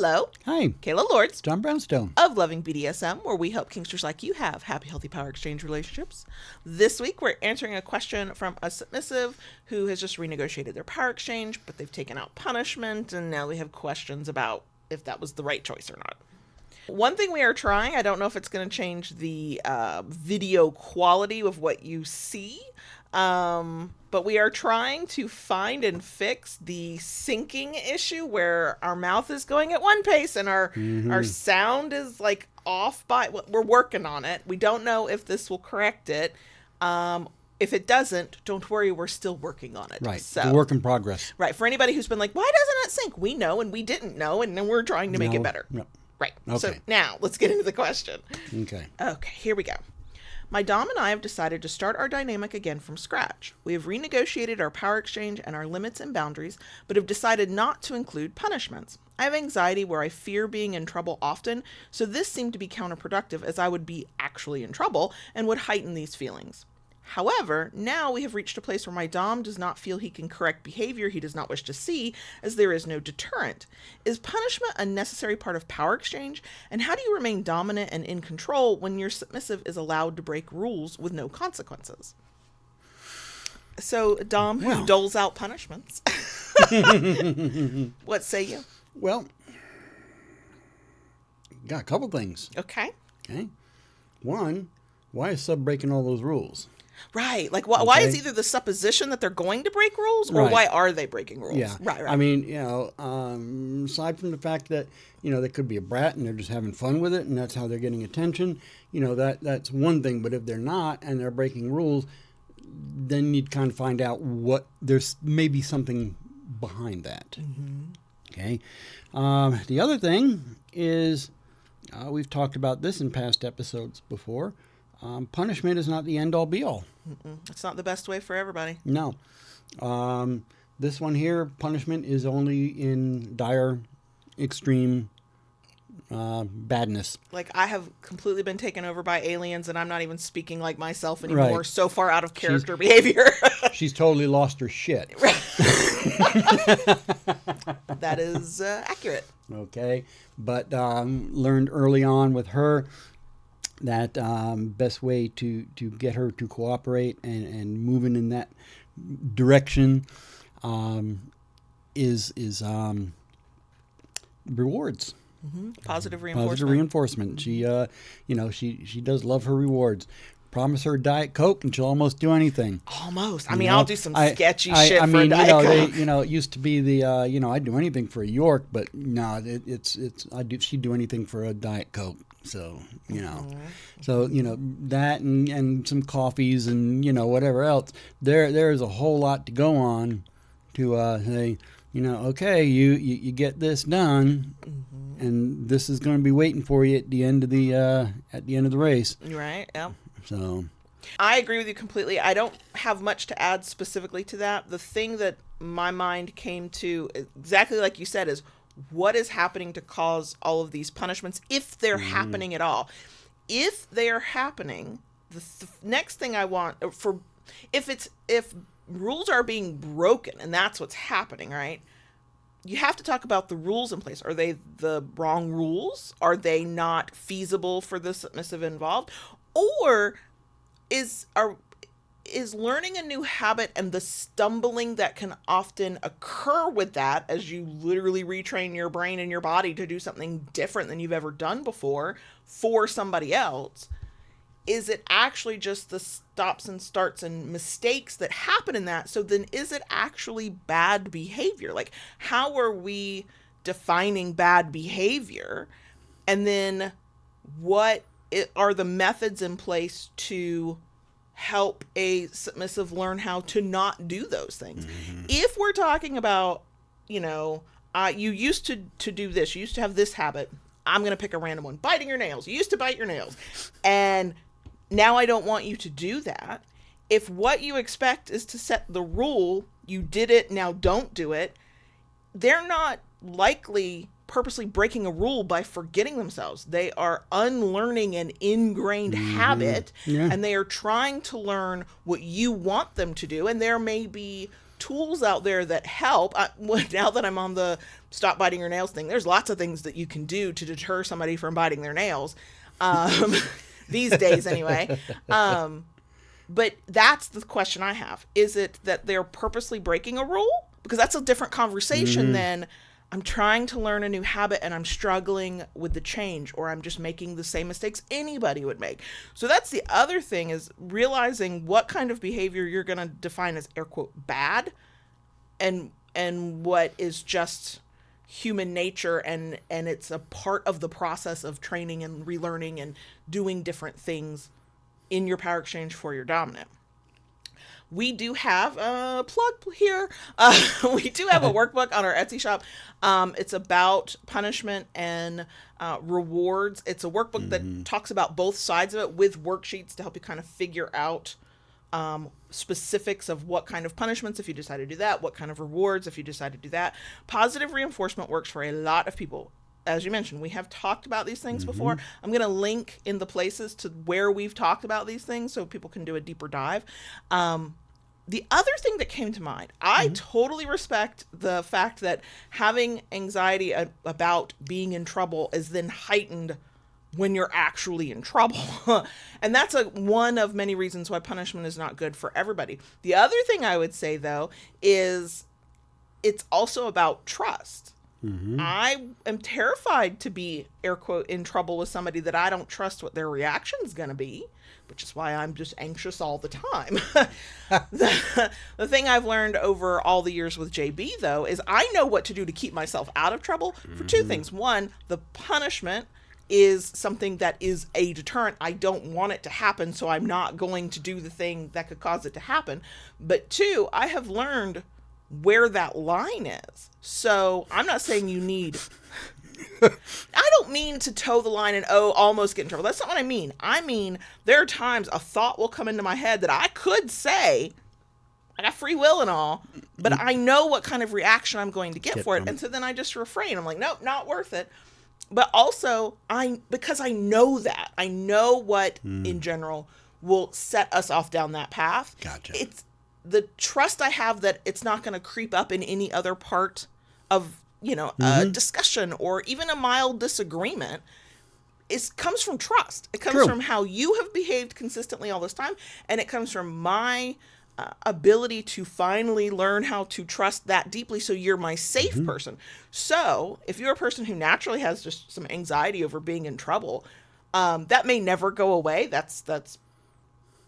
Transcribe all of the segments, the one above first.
Hello. Hi. Kayla Lords. John Brownstone. Of Loving BDSM, where we help kinksters like you have happy, healthy power exchange relationships. This week, we're answering a question from a submissive who has just renegotiated their power exchange, but they've taken out punishment, and now they have questions about if that was the right choice or not. One thing we are trying, I don't know if it's going to change the video quality of what you see, but we are trying to find and fix the syncing issue where our mouth is going at one pace and our sound is like off by, we're working on it. We don't know if this will correct it. If it doesn't, don't worry, we're still working on it. Right. So, it's a work in progress. Right. For anybody who's been like, why doesn't it sync? We know and we didn't know, and then we're trying to make it better. No. Right. Okay. So now let's get into the question. Okay. Okay, here we go. My Dom and I have decided to start our dynamic again from scratch. We have renegotiated our power exchange and our limits and boundaries, but have decided not to include punishments. I have anxiety where I fear being in trouble often, so this seemed to be counterproductive as I would be actually in trouble and would heighten these feelings. However, now we have reached a place where my Dom does not feel he can correct behavior he does not wish to see, as there is no deterrent. Is punishment a necessary part of power exchange? And how do you remain dominant and in control when your submissive is allowed to break rules with no consequences? So, Dom, who doles out punishments, what say you? Well, got a couple things. Okay. One, why is sub breaking all those rules? Right. Like, why is either the supposition that they're going to break rules, or why are they breaking rules? Yeah. Right. I mean, aside from the fact that, they could be a brat and they're just having fun with it and that's how they're getting attention, that's one thing. But if they're not and they're breaking rules, then you'd kind of find out what there's maybe something behind that. Mm-hmm. Okay. The other thing is, we've talked about this in past episodes before. Punishment is not the end-all be-all. It's not the best way for everybody. No. This one here, punishment is only in dire, extreme badness. Like, I have completely been taken over by aliens, and I'm not even speaking like myself anymore. Right. So far out of character behavior. She's totally lost her shit. That is accurate. Okay. But learned early on with her that best way to get her to cooperate and moving in that direction is rewards. Mm-hmm. Positive reinforcement. Positive reinforcement. She does love her rewards. Promise her Diet Coke and she'll almost do anything. Almost. I mean, I'll do some sketchy shit for Diet Coke. It used to be the I'd do anything for a York, but no, she'd do anything for a Diet Coke. So, that and some coffees and, whatever else. There is a whole lot to go on to say, okay, you get this done, and this is going to be waiting for you at the end of the race. Right. Yeah. So, I agree with you completely. I don't have much to add specifically to that. The thing that my mind came to, exactly like you said, is what is happening to cause all of these punishments, if they're happening at all. If they are happening, the next thing I want if rules are being broken and that's what's happening, right? You have to talk about the rules in place. Are they the wrong rules? Are they not feasible for the submissive involved? Or is learning a new habit and the stumbling that can often occur with that as you literally retrain your brain and your body to do something different than you've ever done before for somebody else, is it actually just the stops and starts and mistakes that happen in that? So then is it actually bad behavior? Like, how are we defining bad behavior? And then what are the methods in place to help a submissive learn how to not do those things? Mm-hmm. If we're talking about, you used to do this, you used to have this habit. I'm going to pick a random one. Biting your nails. You used to bite your nails. And now I don't want you to do that. If what you expect is to set the rule, you did it, now don't do it, they're not likely purposely breaking a rule by forgetting themselves. They are unlearning an ingrained habit, and they are trying to learn what you want them to do. And there may be tools out there that help. Now that I'm on the stop biting your nails thing, there's lots of things that you can do to deter somebody from biting their nails. These days anyway. But that's the question I have. Is it that they're purposely breaking a rule? Because that's a different conversation than I'm trying to learn a new habit and I'm struggling with the change, or I'm just making the same mistakes anybody would make. So that's the other thing, is realizing what kind of behavior you're going to define as air quote bad, and what is just human nature, and it's a part of the process of training and relearning and doing different things in your power exchange for your dominant. We do have a plug here. We do have a workbook on our Etsy shop. It's about punishment and rewards. It's a workbook that talks about both sides of it, with worksheets to help you kind of figure out specifics of what kind of punishments if you decide to do that, what kind of rewards if you decide to do that. Positive reinforcement works for a lot of people. As you mentioned, we have talked about these things before. I'm going to link in the places to where we've talked about these things so people can do a deeper dive. The other thing that came to mind, I totally respect the fact that having anxiety about being in trouble is then heightened when you're actually in trouble. And that's one of many reasons why punishment is not good for everybody. The other thing I would say, though, is it's also about trust. I am terrified to be, air quote, in trouble with somebody that I don't trust what their reaction is going to be, which is why I'm just anxious all the time. The thing I've learned over all the years with JB, though, is I know what to do to keep myself out of trouble for two things. One, the punishment is something that is a deterrent. I don't want it to happen, so I'm not going to do the thing that could cause it to happen. But two, I have learned where that line is. So I'm not saying you need, I don't mean to toe the line and almost get in trouble. That's not what I mean. I mean, there are times a thought will come into my head that I could say, I got free will and all, but I know what kind of reaction I'm going to get for it. And so then I just refrain. I'm like, nope, not worth it. But also because I know that, I know what in general will set us off down that path. Gotcha. It's the trust I have that it's not going to creep up in any other part of, a discussion or even a mild disagreement comes from trust. It comes from how you have behaved consistently all this time. And it comes from my ability to finally learn how to trust that deeply. So you're my safe person. So if you're a person who naturally has just some anxiety over being in trouble, that may never go away. That's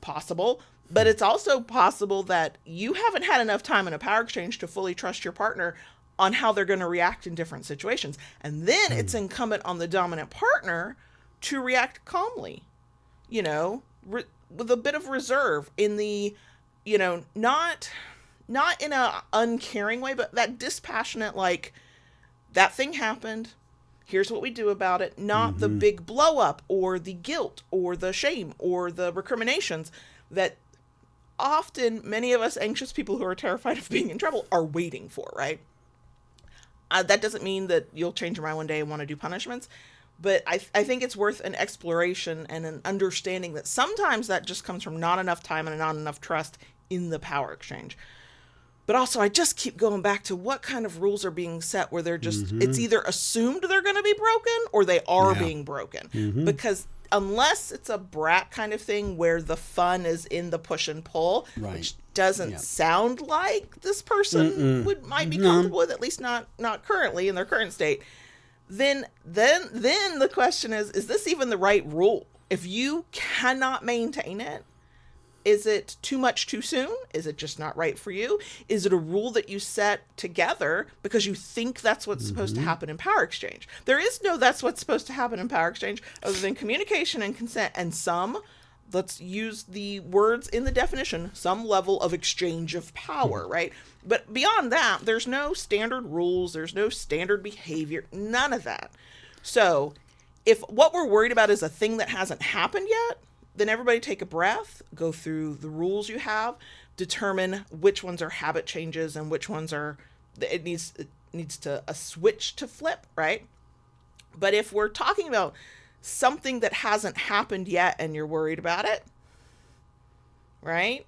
possible. But it's also possible that you haven't had enough time in a power exchange to fully trust your partner on how they're going to react in different situations. And then it's incumbent on the dominant partner to react calmly, with a bit of reserve in the, not in a uncaring way, but that dispassionate, like, that thing happened, here's what we do about it, not the big blow up or the guilt or the shame or the recriminations that often many of us anxious people who are terrified of being in trouble are waiting for, right? That doesn't mean that you'll change your mind one day and want to do punishments, but I think it's worth an exploration and an understanding that sometimes that just comes from not enough time and not enough trust in the power exchange. But also, I just keep going back to what kind of rules are being set where they're just, it's either assumed they're going to be broken or they are being broken. Because unless it's a brat kind of thing where the fun is in the push and pull, which doesn't sound like this person might be comfortable with, at least not currently in their current state, then the question is this even the right rule? If you cannot maintain it, is it too much too soon? Is it just not right for you? Is it a rule that you set together because you think that's what's supposed to happen in power exchange? There is no that's what's supposed to happen in power exchange other than communication and consent and let's use the words in the definition, some level of exchange of power, right? But beyond that, there's no standard rules, there's no standard behavior, none of that. So if what we're worried about is a thing that hasn't happened yet, then everybody take a breath, go through the rules you have, determine which ones are habit changes and which ones are, it needs to a switch to flip, right? But if we're talking about something that hasn't happened yet and you're worried about it, right?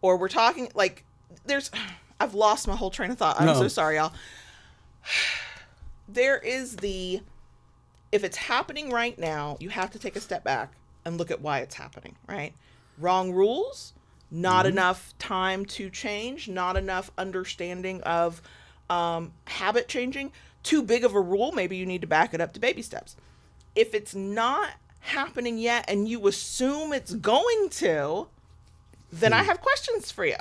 Or we're talking like I've lost my whole train of thought. I'm No. so sorry, y'all. There is if it's happening right now, you have to take a step back and look at why it's happening, right? Wrong rules, not enough time to change, not enough understanding of habit changing. Too big of a rule, maybe you need to back it up to baby steps. If it's not happening yet and you assume it's going to, then I have questions for you.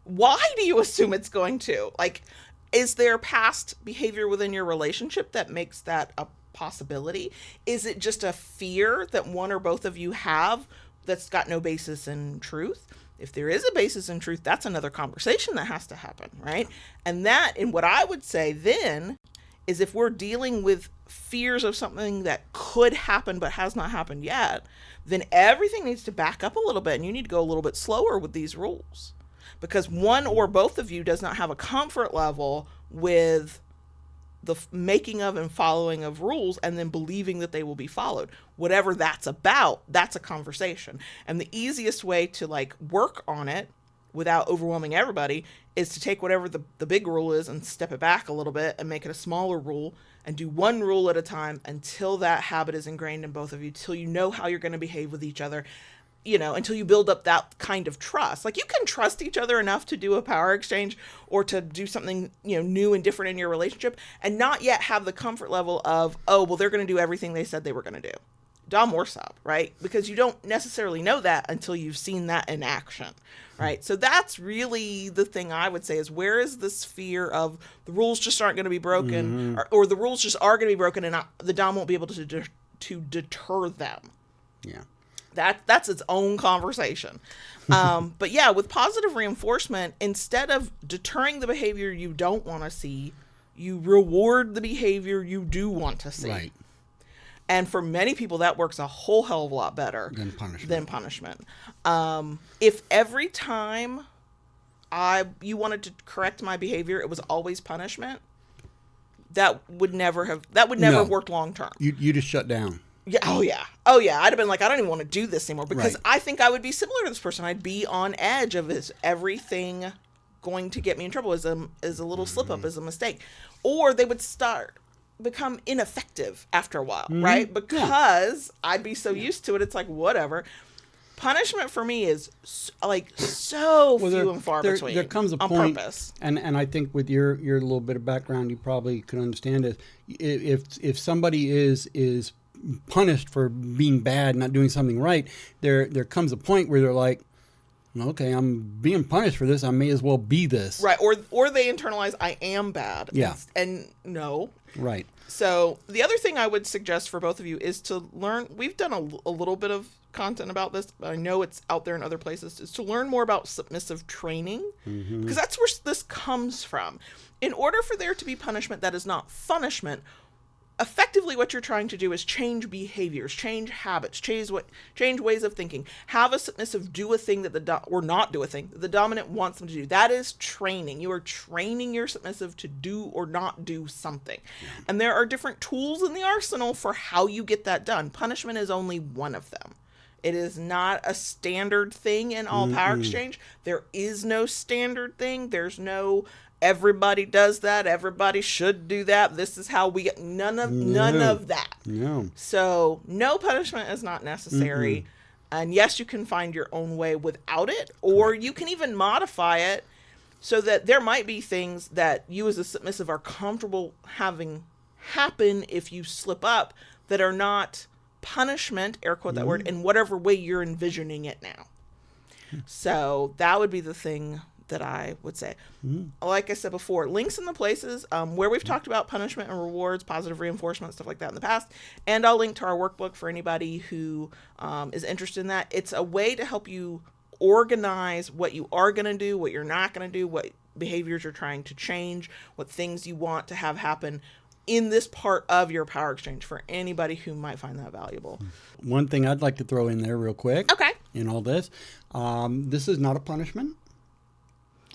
Why do you assume it's going to? Like, is there past behavior within your relationship that makes that a possibility? Is it just a fear that one or both of you have that's got no basis in truth? If there is a basis in truth, that's another conversation that has to happen, right? And what I would say then is, if we're dealing with fears of something that could happen but has not happened yet, then everything needs to back up a little bit, and you need to go a little bit slower with these rules, because one or both of you does not have a comfort level with the making of and following of rules and then believing that they will be followed. Whatever that's about, that's a conversation. And the easiest way to like work on it without overwhelming everybody is to take whatever the big rule is and step it back a little bit and make it a smaller rule, and do one rule at a time until that habit is ingrained in both of you, till you know how you're going to behave with each other, until you build up that kind of trust. Like, you can trust each other enough to do a power exchange or to do something, new and different in your relationship, and not yet have the comfort level of, oh, well, they're going to do everything they said they were going to do. Dom or sub, right? Because you don't necessarily know that until you've seen that in action, right? So that's really the thing I would say is, where is this fear of the rules just aren't going to be broken, or the rules just are going to be broken and the Dom won't be able to deter them. Yeah. That's its own conversation. But yeah, with positive reinforcement, instead of deterring the behavior you don't want to see, you reward the behavior you do want to see. Right. And for many people, that works a whole hell of a lot better Than punishment. If every time you wanted to correct my behavior, it was always punishment, that would never have worked long term. You just shut down. Yeah. Oh yeah. I'd have been like, I don't even want to do this anymore, because Right. I think I would be similar to this person. I'd be on edge of, is everything going to get me in trouble? Is a little slip up, is a mistake, or they would become ineffective after a while, right? Because I'd be so used to it. It's like, whatever. Punishment for me is so few and far between. There comes a on point, purpose. and I think with your little bit of background, you probably could understand it. If somebody is punished for being bad, not doing something right, there comes a point where they're like, okay, I'm being punished for this, I may as well be this. Right. Or they internalize, I am bad. Yeah. And no. Right. So the other thing I would suggest for both of you is to learn. We've done a little bit of content about this, but I know it's out there in other places, is to learn more about submissive training, because that's where this comes from. In order for there to be punishment that is not punishment, effectively what you're trying to do is change behaviors, change habits, change ways of thinking. Have a submissive do a thing that or not do a thing that the dominant wants them to do. That is training. You are training your submissive to do or not do something. And there are different tools in the arsenal for how you get that done. Punishment is only one of them. It is not a standard thing in all power exchange. There is no standard thing. There's no everybody does that, everybody should do that, this is how we get, none of that. No. So no punishment is not necessary. And yes, you can find your own way without it, or you can even modify it so that there might be things that you as a submissive are comfortable having happen if you slip up that are not punishment, air quote that word, in whatever way you're envisioning it now. So that would be the thing that I would say. Like I said before, links in the places where we've talked about punishment and rewards, positive reinforcement, stuff like that in the past. And I'll link to our workbook for anybody who is interested in that. It's a way to help you organize what you are going to do, what you're not going to do, what behaviors you're trying to change, what things you want to have happen in this part of your power exchange, for anybody who might find that valuable. One thing I'd like to throw in there real quick. Okay. In all this, this is not a punishment,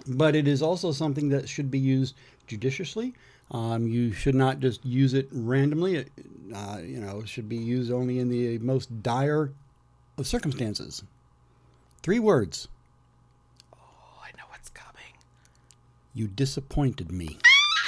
but it is also something that should be used judiciously. You should not just use it randomly. It should be used only in the most dire of circumstances. 3 words. Oh, I know what's coming. You disappointed me.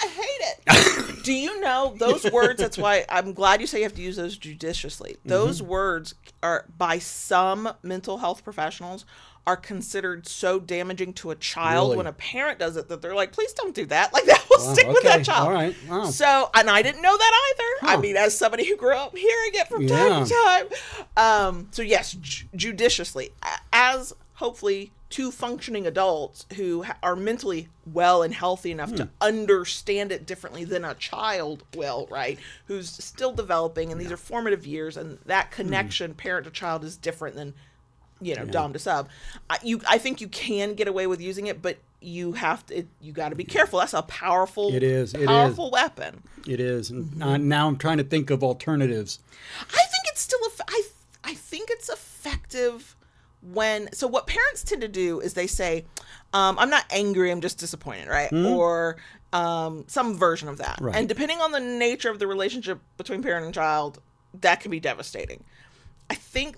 I hate it. Do you know those words? That's why I'm glad you say you have to use those judiciously. Those words are, by some mental health professionals, are considered so damaging to a child Really? when a parent does it that they're like, please don't do that. Like, that will stick with that child. All right. Wow. So, and I didn't know that either. Huh. I mean, as somebody who grew up hearing it from time to time. So yes, judiciously, as hopefully two functioning adults who are mentally well and healthy enough to understand it differently than a child will, right? Who's still developing, and these are formative years, and that connection, parent to child, is different than, dom to sub. I think you can get away with using it, but you have to. You got to be careful. That's a powerful. It is. Powerful weapon. It is. And now I'm trying to think of alternatives. I think it's still. I think it's effective when. So what parents tend to do is they say, "I'm not angry. I'm just disappointed," right? Or some version of that. Right. And depending on the nature of the relationship between parent and child, that can be devastating. I think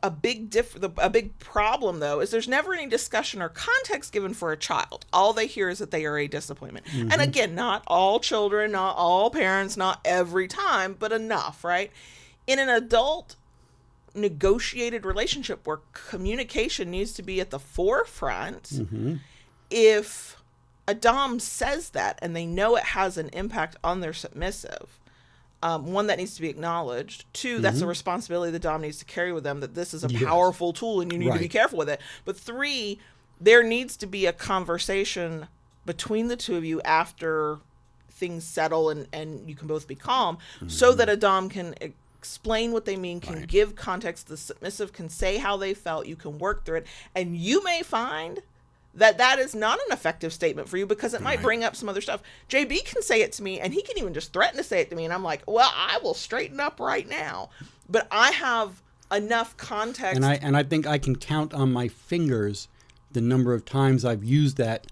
a big problem, though, is there's never any discussion or context given for a child. All they hear is that they are a disappointment. And again, not all children, not all parents, not every time, but enough, right? In an adult negotiated relationship where communication needs to be at the forefront, if a dom says that and they know it has an impact on their submissive, one, that needs to be acknowledged. Two, that's a responsibility the dom needs to carry with them, that this is a powerful tool and you need to be careful with it. But three, there needs to be a conversation between the two of you after things settle and you can both be calm, so that a dom can explain what they mean, can give context, the submissive can say how they felt, you can work through it, and you may find that is not an effective statement for you because it might bring up some other stuff. JB can say it to me, and he can even just threaten to say it to me, and I'm like, well, I will straighten up right now. But I have enough context. And I think I can count on my fingers the number of times I've used that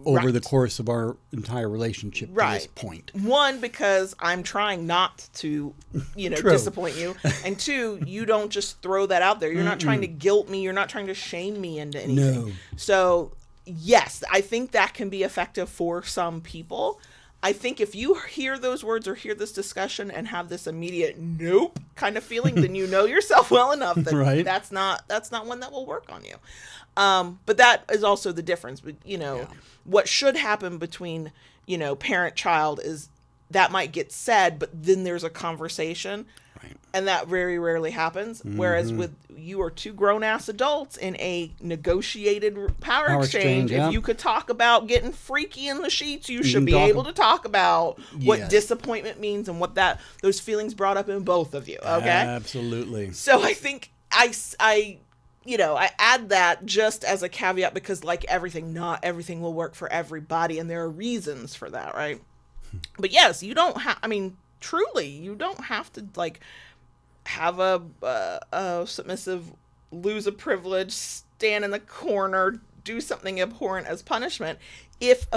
over the course of our entire relationship to this point. One, because I'm trying not to, disappoint you. And two, you don't just throw that out there. You're not trying to guilt me. You're not trying to shame me into anything. No. So, yes, I think that can be effective for some people. I think if you hear those words or hear this discussion and have this immediate nope kind of feeling, then you know yourself well enough that that's not one that will work on you. But that is also the difference. What should happen between, parent-child is that might get said, but then there's a conversation. Right. And that very rarely happens. Whereas with you are two grown-ass adults in a negotiated power exchange, if you could talk about getting freaky in the sheets, you should be able to talk about what disappointment means and what those feelings brought up in both of you. Okay? Absolutely. So I think I add that just as a caveat because, like everything, not everything will work for everybody, and there are reasons for that, right? But yes, you don't have, truly, you don't have to, have a submissive lose a privilege, stand in the corner, do something abhorrent as punishment if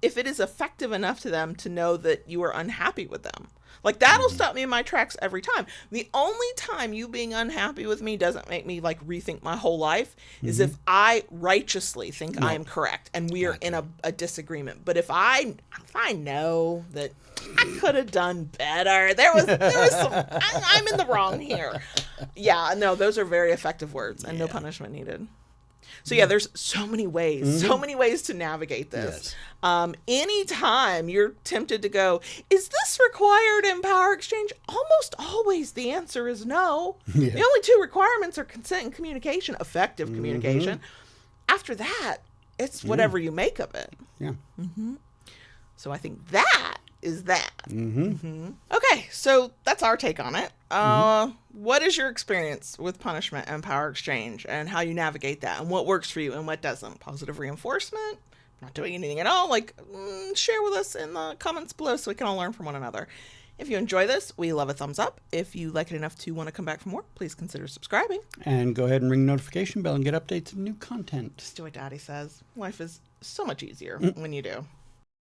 it is effective enough to them to know that you are unhappy with them. That'll stop me in my tracks every time. The only time you being unhappy with me doesn't make me rethink my whole life is if I righteously think I am correct and we are in a disagreement. But if I know that I could have done better, there was some, I'm in the wrong here. Yeah, no, those are very effective words and no punishment needed. So yeah, there's so many ways to navigate this. Yes. Anytime you're tempted to go, is this required in power exchange? Almost always the answer is no. Yeah. The only two requirements are consent and communication, effective communication. After that, it's whatever you make of it. Yeah. So I think that is that. Okay, so that's our take on it. What is your experience with punishment and power exchange and how you navigate that and what works for you and what doesn't? Positive reinforcement, not doing anything at all, share with us in the comments below so we can all learn from one another. If you enjoy this, we love a thumbs up. If you like it enough to want to come back for more, please consider subscribing. And go ahead and ring the notification bell and get updates of new content. Just do what Daddy says. Life is so much easier when you do.